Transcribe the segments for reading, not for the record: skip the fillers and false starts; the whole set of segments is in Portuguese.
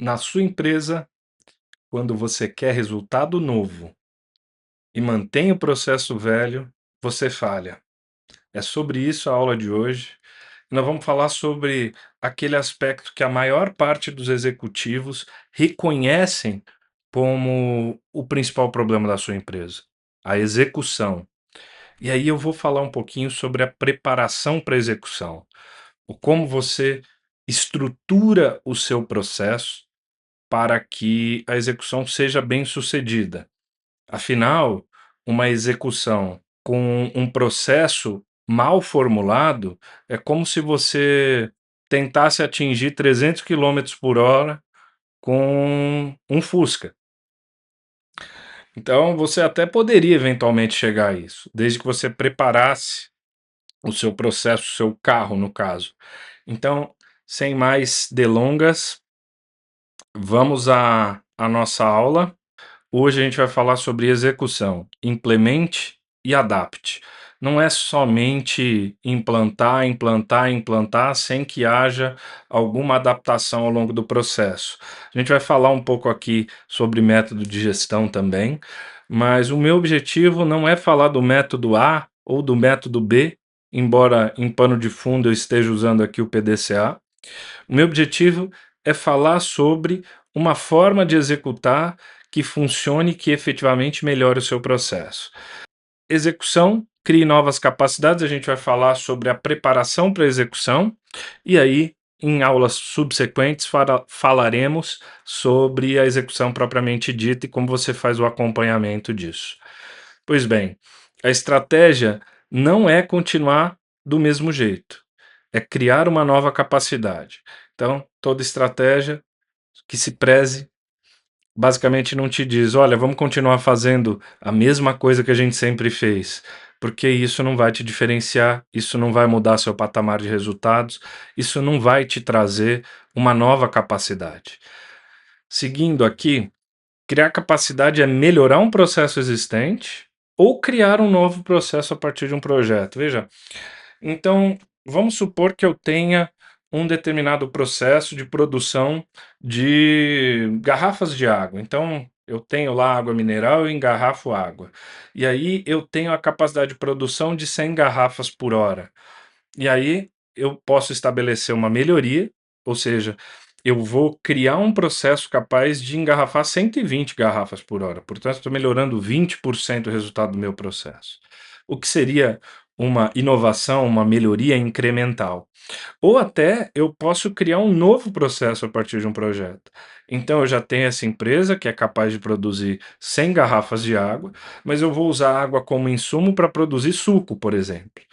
Na sua empresa, quando você quer resultado novo e mantém o processo velho, você falha. É sobre isso a aula de hoje. Nós vamos falar sobre aquele aspecto que a maior parte dos executivos reconhecem como o principal problema da sua empresa, a execução. E aí eu vou falar um pouquinho sobre a preparação para a execução, o como você estrutura o seu processo para que a execução seja bem-sucedida. Afinal, uma execução com um processo mal formulado é como se você tentasse atingir 300 quilômetros por hora com um Fusca. Então, você até poderia eventualmente chegar a isso, desde que você preparasse o seu processo, o seu carro, no caso. Então, sem mais delongas, vamos à nossa aula. Hoje a gente vai falar sobre execução, implemente e adapte. Não é somente implantar, implantar, implantar sem que haja alguma adaptação ao longo do processo. A gente vai falar um pouco aqui sobre método de gestão também, mas o meu objetivo não é falar do método A ou do método B, embora em pano de fundo eu esteja usando aqui o PDCA. O meu objetivo é falar sobre uma forma de executar que funcione e que efetivamente melhore o seu processo. Execução, crie novas capacidades, a gente vai falar sobre a preparação para a execução, e aí, em aulas subsequentes, falaremos sobre a execução propriamente dita e como você faz o acompanhamento disso. Pois bem, a estratégia não é continuar do mesmo jeito, é criar uma nova capacidade. Então, toda estratégia que se preze basicamente não te diz: olha, vamos continuar fazendo a mesma coisa que a gente sempre fez, porque isso não vai te diferenciar, isso não vai mudar seu patamar de resultados, isso não vai te trazer uma nova capacidade. Seguindo aqui, criar capacidade é melhorar um processo existente ou criar um novo processo a partir de um projeto. Veja, então, vamos supor que eu tenha um determinado processo de produção de garrafas de água. Então, eu tenho lá água mineral e engarrafo água. E aí eu tenho a capacidade de produção de 100 garrafas por hora. E aí eu posso estabelecer uma melhoria, ou seja, eu vou criar um processo capaz de engarrafar 120 garrafas por hora. Portanto, estou melhorando 20% o resultado do meu processo. O que seria uma inovação, uma melhoria incremental. Ou até eu posso criar um novo processo a partir de um projeto. Então eu já tenho essa empresa que é capaz de produzir 100 garrafas de água, mas eu vou usar a água como insumo para produzir suco, por exemplo.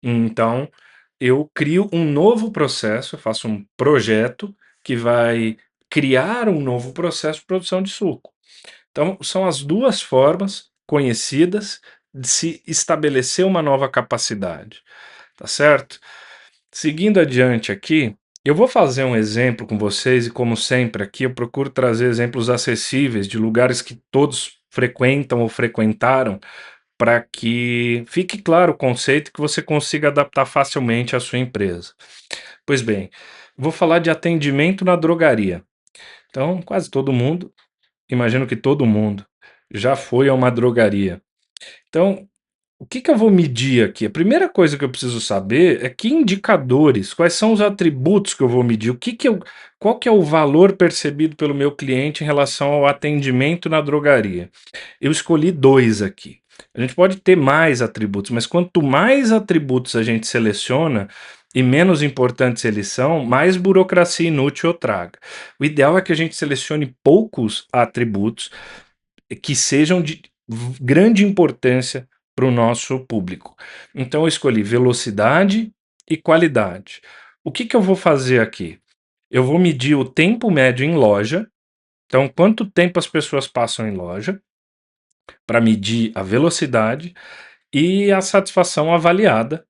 Então, eu crio um novo processo, eu faço um projeto que vai criar um novo processo de produção de suco. Então, são as duas formas conhecidas de se estabelecer uma nova capacidade, tá certo? Seguindo adiante aqui, eu vou fazer um exemplo com vocês e, como sempre, aqui eu procuro trazer exemplos acessíveis de lugares que todos frequentam ou frequentaram para que fique claro o conceito e que você consiga adaptar facilmente à sua empresa. Pois bem, vou falar de atendimento na drogaria. Então, quase todo mundo, imagino que todo mundo, já foi a uma drogaria. Então, o que que eu vou medir aqui? A primeira coisa que eu preciso saber é que indicadores, quais são os atributos que eu vou medir, qual que é o valor percebido pelo meu cliente em relação ao atendimento na drogaria. Eu escolhi dois aqui. A gente pode ter mais atributos, mas quanto mais atributos a gente seleciona e menos importantes eles são, mais burocracia inútil eu traga. O ideal é que a gente selecione poucos atributos que sejam de grande importância para o nosso público. Então eu escolhi velocidade e qualidade. O que que eu vou fazer aqui? Eu vou medir o tempo médio em loja, então quanto tempo as pessoas passam em loja, para medir a velocidade, e a satisfação avaliada,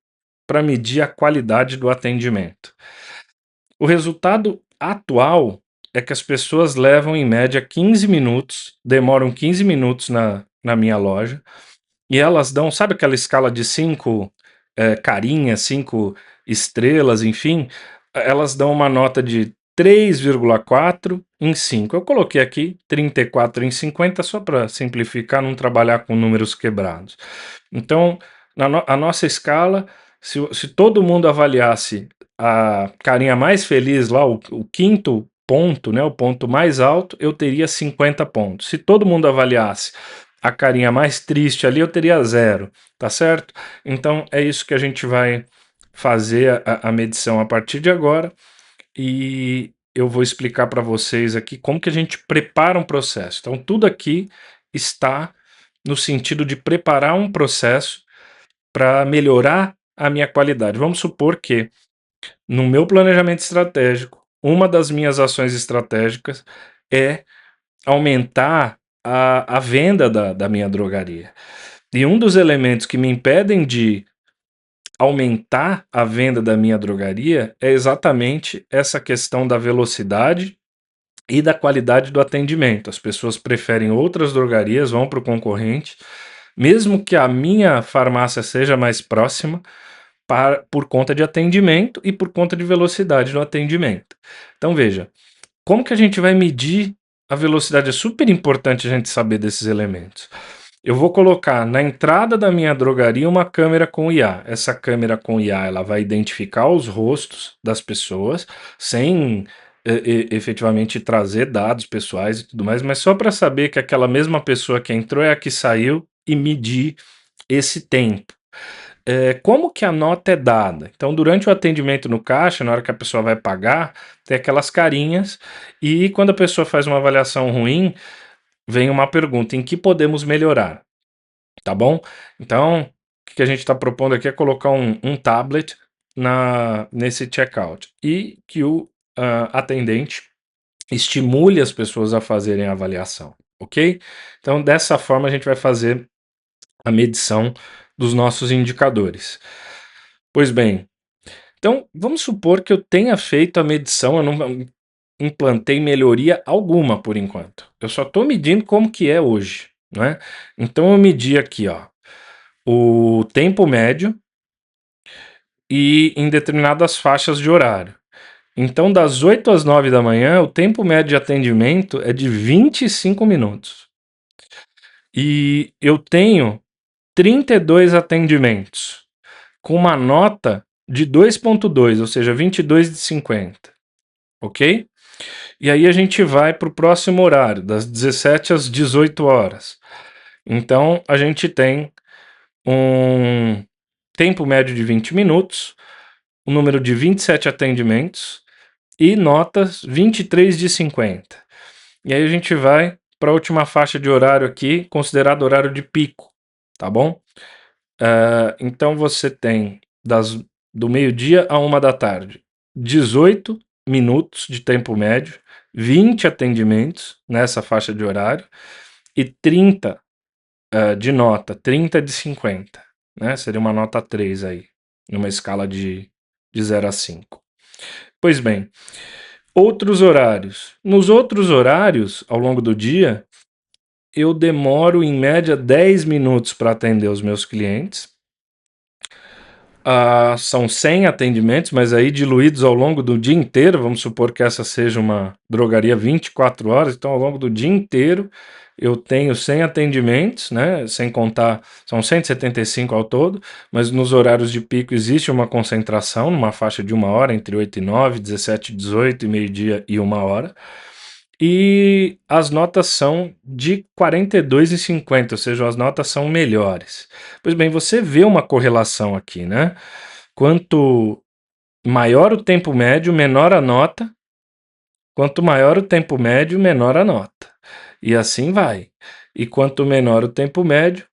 para medir a qualidade do atendimento. O resultado atual é que as pessoas levam em média 15 minutos, demoram 15 minutos na minha loja, e elas dão, sabe aquela escala de 5 carinhas, 5 estrelas, enfim, elas dão uma nota de 3,4 em 5. Eu coloquei aqui 34 em 50 só para simplificar, não trabalhar com números quebrados. Então, a nossa escala, se todo mundo avaliasse a carinha mais feliz lá, o quinto ponto, né, o ponto mais alto, eu teria 50 pontos. Se todo mundo avaliasse a carinha mais triste ali, eu teria 0, tá certo? Então, é isso que a gente vai fazer a medição a partir de agora. E eu vou explicar para vocês aqui como que a gente prepara um processo. Então, tudo aqui está no sentido de preparar um processo para melhorar a minha qualidade. Vamos supor que, no meu planejamento estratégico, uma das minhas ações estratégicas é aumentar a venda da minha drogaria. E um dos elementos que me impedem de aumentar a venda da minha drogaria é exatamente essa questão da velocidade e da qualidade do atendimento. As pessoas preferem outras drogarias, vão para o concorrente, mesmo que a minha farmácia seja mais próxima, por conta de atendimento e por conta de velocidade no atendimento. Então veja, como que a gente vai medir a velocidade? É super importante a gente saber desses elementos. Eu vou colocar na entrada da minha drogaria uma câmera com IA. Essa câmera com IA ela vai identificar os rostos das pessoas sem efetivamente trazer dados pessoais e tudo mais, mas só para saber que aquela mesma pessoa que entrou é a que saiu e medir esse tempo. Como que a nota é dada? Então, durante o atendimento no caixa, na hora que a pessoa vai pagar, tem aquelas carinhas, e quando a pessoa faz uma avaliação ruim, vem uma pergunta: em que podemos melhorar? Tá bom? Então, o que a gente está propondo aqui é colocar um tablet nesse checkout e que o atendente estimule as pessoas a fazerem a avaliação, ok? Então, dessa forma, a gente vai fazer a medição dos nossos indicadores. Pois bem, então vamos supor que eu tenha feito a medição, eu não implantei melhoria alguma por enquanto. Eu só estou medindo como que é hoje, não é? Então eu medi aqui, ó, o tempo médio e em determinadas faixas de horário. Então, das 8 às 9 da manhã, o tempo médio de atendimento é de 25 minutos. E eu tenho 32 atendimentos, com uma nota de 2,2, ou seja, 22 de 50, ok? E aí a gente vai para o próximo horário, das 17 às 18 horas. Então, a gente tem um tempo médio de 20 minutos, um número de 27 atendimentos e notas 23 de 50. E aí a gente vai para a última faixa de horário aqui, considerado horário de pico, tá bom? Então você tem do meio-dia a 1 da tarde, 18 minutos de tempo médio, 20 atendimentos nessa faixa de horário e 30 de nota, 30 de 50, né? Seria uma nota 3 aí, numa escala de 0 a 5. Pois bem, outros horários. Nos outros horários, ao longo do dia, eu demoro em média 10 minutos para atender os meus clientes. São 100 atendimentos, mas aí diluídos ao longo do dia inteiro. Vamos supor que essa seja uma drogaria 24 horas, então ao longo do dia inteiro eu tenho 100 atendimentos, né? Sem contar, são 175 ao todo, mas nos horários de pico existe uma concentração, numa faixa de 1 hora, entre 8 e 9, 17 e 18, e meio-dia e 1 hora. E as notas são de 42 e 50, ou seja, as notas são melhores. Pois bem, você vê uma correlação aqui, né? Quanto maior o tempo médio, menor a nota. Quanto maior o tempo médio, menor a nota. E assim vai. E quanto menor o tempo médio,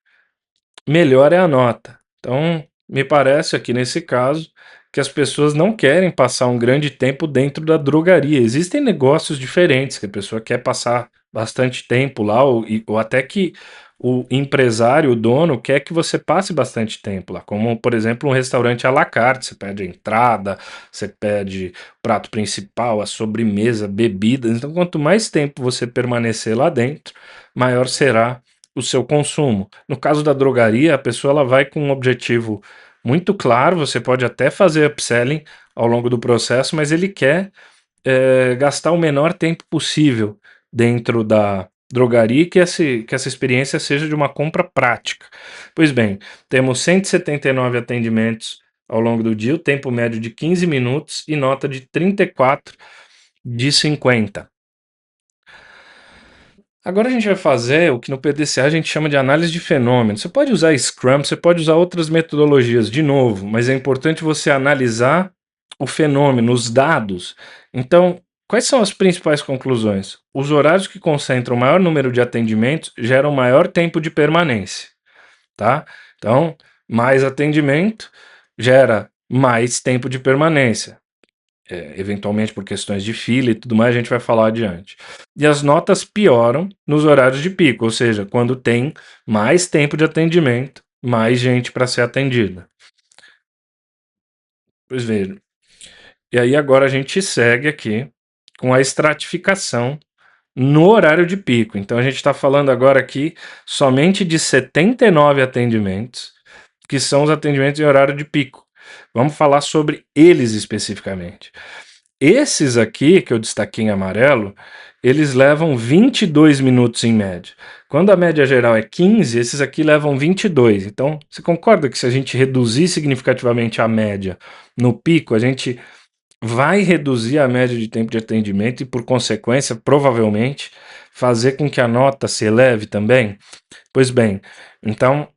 melhor é a nota. Então, me parece aqui nesse caso que as pessoas não querem passar um grande tempo dentro da drogaria. Existem negócios diferentes que a pessoa quer passar bastante tempo lá, ou até que o empresário, o dono, quer que você passe bastante tempo lá, como por exemplo um restaurante à la carte. Você pede a entrada, você pede o prato principal, a sobremesa, bebidas. Então, quanto mais tempo você permanecer lá dentro, maior será o seu consumo. No caso da drogaria, a pessoa ela vai com um objetivo muito claro. Você pode até fazer upselling ao longo do processo, mas ele quer gastar o menor tempo possível dentro da drogaria e que essa experiência seja de uma compra prática. Pois bem, temos 179 atendimentos ao longo do dia, o tempo médio de 15 minutos e nota de 34 de 50. Agora a gente vai fazer o que no PDCA a gente chama de análise de fenômeno. Você pode usar Scrum, você pode usar outras metodologias de novo, mas é importante você analisar o fenômeno, os dados. Então, quais são as principais conclusões? Os horários que concentram maior número de atendimentos geram maior tempo de permanência, tá? Então, mais atendimento gera mais tempo de permanência. Eventualmente por questões de fila e tudo mais, a gente vai falar adiante. E as notas pioram nos horários de pico, ou seja, quando tem mais tempo de atendimento, mais gente para ser atendida. Pois veja. E aí agora a gente segue aqui com a estratificação no horário de pico. Então a gente está falando agora aqui somente de 79 atendimentos, que são os atendimentos em horário de pico. Vamos falar sobre eles especificamente. Esses aqui, que eu destaquei em amarelo, eles levam 22 minutos em média. Quando a média geral é 15, esses aqui levam 22. Então, você concorda que se a gente reduzir significativamente a média no pico, a gente vai reduzir a média de tempo de atendimento e, por consequência, provavelmente, fazer com que a nota se eleve também? Pois bem, então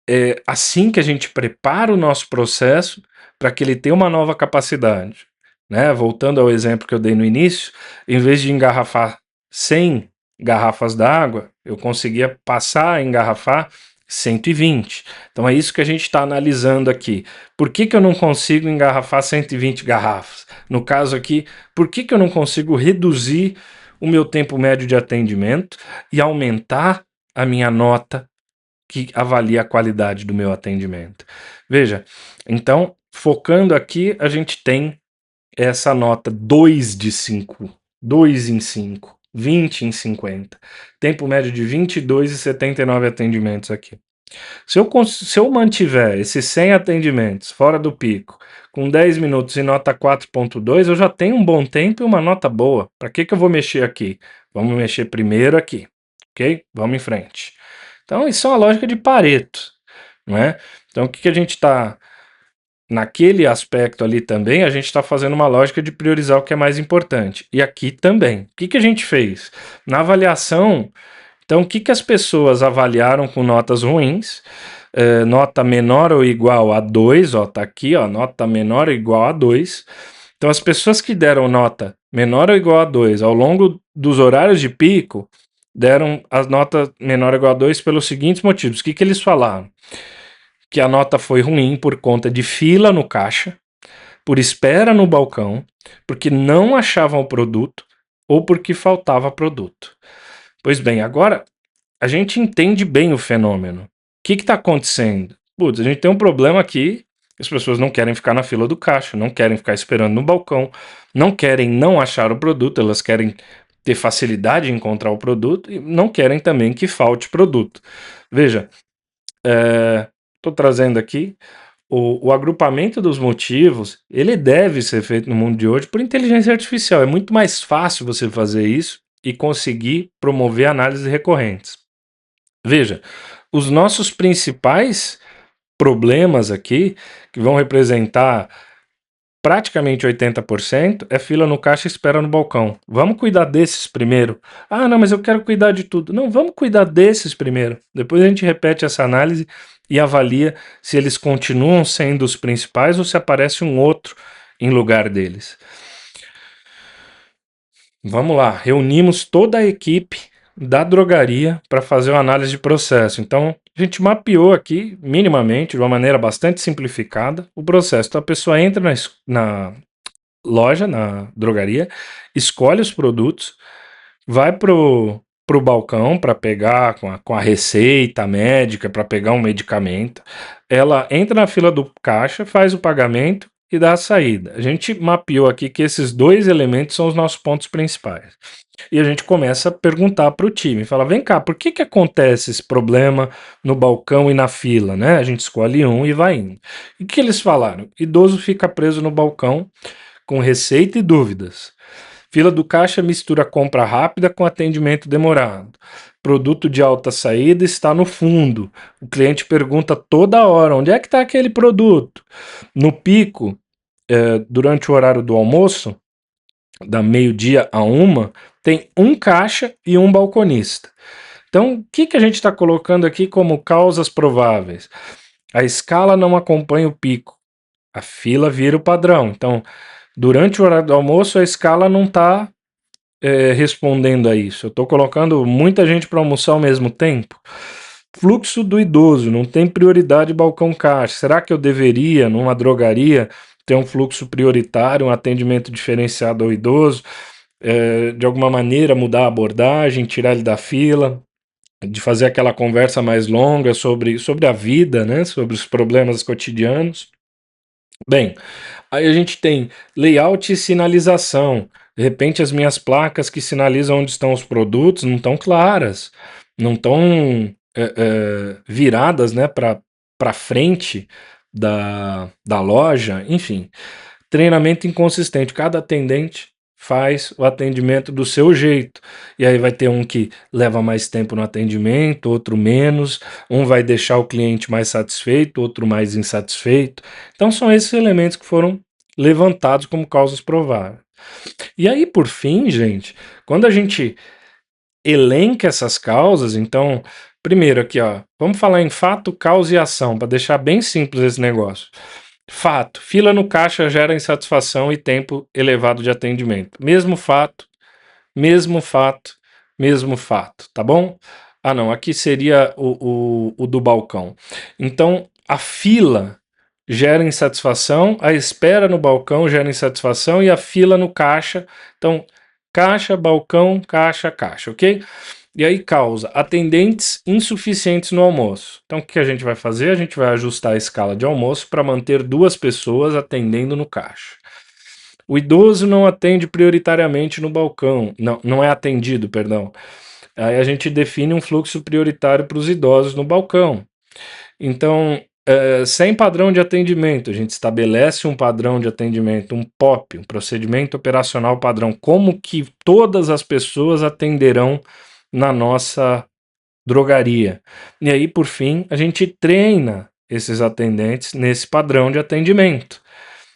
é assim que a gente prepara o nosso processo para que ele tenha uma nova capacidade. Né? Voltando ao exemplo que eu dei no início, em vez de engarrafar 100 garrafas d'água, eu conseguia passar a engarrafar 120. Então é isso que a gente está analisando aqui. Por que eu não consigo engarrafar 120 garrafas? No caso aqui, por que eu não consigo reduzir o meu tempo médio de atendimento e aumentar a minha nota que avalia a qualidade do meu atendimento? Veja, então, focando aqui, a gente tem essa nota 2 de 5, 2 em 5, 20 em 50. Tempo médio de 22 e 79 atendimentos aqui. Se eu mantiver esses 100 atendimentos fora do pico, com 10 minutos e nota 4.2, eu já tenho um bom tempo e uma nota boa. Para que eu vou mexer aqui? Vamos mexer primeiro aqui, ok? Vamos em frente. Então, isso é uma lógica de Pareto, não é? Então, o que a gente está... Naquele aspecto ali também, a gente está fazendo uma lógica de priorizar o que é mais importante. E aqui também. O que a gente fez? Na avaliação, então, o que as pessoas avaliaram com notas ruins? Nota menor ou igual a 2, ó, tá aqui, ó, nota menor ou igual a 2. Então, as pessoas que deram nota menor ou igual a 2 ao longo dos horários de pico, deram a nota menor ou igual a 2 pelos seguintes motivos. O que eles falaram? Que a nota foi ruim por conta de fila no caixa, por espera no balcão, porque não achavam o produto ou porque faltava produto. Pois bem, agora a gente entende bem o fenômeno. O que está acontecendo? Putz, a gente tem um problema aqui, as pessoas não querem ficar na fila do caixa, não querem ficar esperando no balcão, não querem não achar o produto, elas querem ter facilidade em encontrar o produto e não querem também que falte produto. Veja, estou trazendo aqui o agrupamento dos motivos, ele deve ser feito no mundo de hoje por inteligência artificial. É muito mais fácil você fazer isso e conseguir promover análises recorrentes. Veja, os nossos principais problemas aqui, que vão representar praticamente 80%, é fila no caixa e espera no balcão. Vamos cuidar desses primeiro. Ah, não, mas eu quero cuidar de tudo. Não, vamos cuidar desses primeiro. Depois a gente repete essa análise e avalia se eles continuam sendo os principais ou se aparece um outro em lugar deles. Vamos lá, reunimos toda a equipe da drogaria para fazer uma análise de processo. Então, a gente mapeou aqui, minimamente, de uma maneira bastante simplificada, o processo. Então, a pessoa entra na loja, na drogaria, escolhe os produtos, vai pro balcão para pegar com a receita médica, para pegar um medicamento. Ela entra na fila do caixa, faz o pagamento e dá a saída. A gente mapeou aqui que esses dois elementos são os nossos pontos principais. E a gente começa a perguntar para o time, fala, vem cá, por que acontece esse problema no balcão e na fila, né? A gente escolhe um e vai indo. E o que eles falaram? Idoso fica preso no balcão com receita e dúvidas. Fila do caixa mistura compra rápida com atendimento demorado. Produto de alta saída está no fundo. O cliente pergunta toda hora: onde é que está aquele produto? No pico, durante o horário do almoço, da meio-dia a uma, tem um caixa e um balconista. Então, o que a gente está colocando aqui como causas prováveis? A escala não acompanha o pico, a fila vira o padrão. Então, durante o horário do almoço, a escala não está respondendo a isso. Eu estou colocando muita gente para almoçar ao mesmo tempo. Fluxo do idoso, não tem prioridade balcão caixa. Será que eu deveria, numa drogaria, ter um fluxo prioritário, um atendimento diferenciado ao idoso? De alguma maneira mudar a abordagem, tirar ele da fila, de fazer aquela conversa mais longa sobre a vida, né? Sobre os problemas cotidianos. Bem, aí a gente tem layout e sinalização. De repente, as minhas placas que sinalizam onde estão os produtos não estão claras, não estão viradas, né, para frente da loja, enfim. Treinamento inconsistente. Cada atendente faz o atendimento do seu jeito. E aí vai ter um que leva mais tempo no atendimento, outro menos, um vai deixar o cliente mais satisfeito, outro mais insatisfeito. Então são esses elementos que foram levantados como causas prováveis. E aí, por fim, gente, quando a gente elenca essas causas, então, primeiro aqui, ó, vamos falar em fato, causa e ação, para deixar bem simples esse negócio. Fato: fila no caixa gera insatisfação e tempo elevado de atendimento. Mesmo fato, mesmo fato, mesmo fato, tá bom? Ah, não, aqui seria o do balcão. Então, a fila gera insatisfação, a espera no balcão gera insatisfação e a fila no caixa. Então, caixa, balcão, caixa, caixa, ok? E aí causa atendentes insuficientes no almoço. Então o que a gente vai fazer? A gente vai ajustar a escala de almoço para manter 2 pessoas atendendo no caixa. O idoso não atende prioritariamente no balcão, não é atendido, perdão. Aí a gente define um fluxo prioritário para os idosos no balcão. Então, sem padrão de atendimento, a gente estabelece um padrão de atendimento, um POP, um procedimento operacional padrão, como que todas as pessoas atenderão na nossa drogaria. E aí, por fim, a gente treina esses atendentes nesse padrão de atendimento,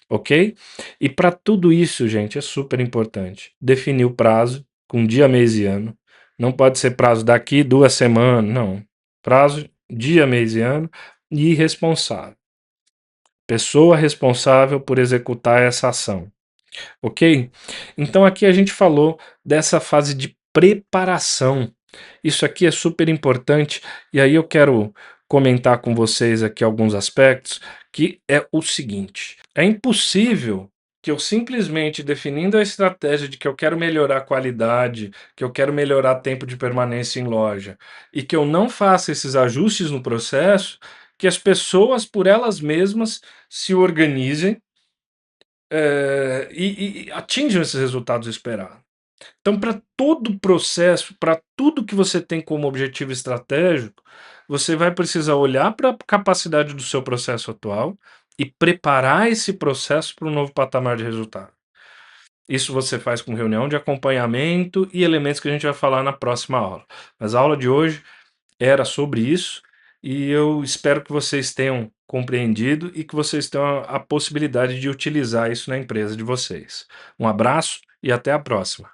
ok? E para tudo isso, gente, é super importante definir o prazo com dia, mês e ano. Não pode ser prazo daqui 2 semanas, não. Prazo dia, mês e ano e responsável. Pessoa responsável por executar essa ação, ok? Então aqui a gente falou dessa fase de preparação. Isso aqui é super importante e aí eu quero comentar com vocês aqui alguns aspectos, que é o seguinte: é impossível que eu simplesmente definindo a estratégia de que eu quero melhorar a qualidade, que eu quero melhorar tempo de permanência em loja e que eu não faça esses ajustes no processo, que as pessoas por elas mesmas se organizem e atinjam esses resultados esperados. Então, para todo o processo, para tudo que você tem como objetivo estratégico, você vai precisar olhar para a capacidade do seu processo atual e preparar esse processo para um novo patamar de resultado. Isso você faz com reunião de acompanhamento e elementos que a gente vai falar na próxima aula. Mas a aula de hoje era sobre isso e eu espero que vocês tenham compreendido e que vocês tenham a possibilidade de utilizar isso na empresa de vocês. Um abraço e até a próxima.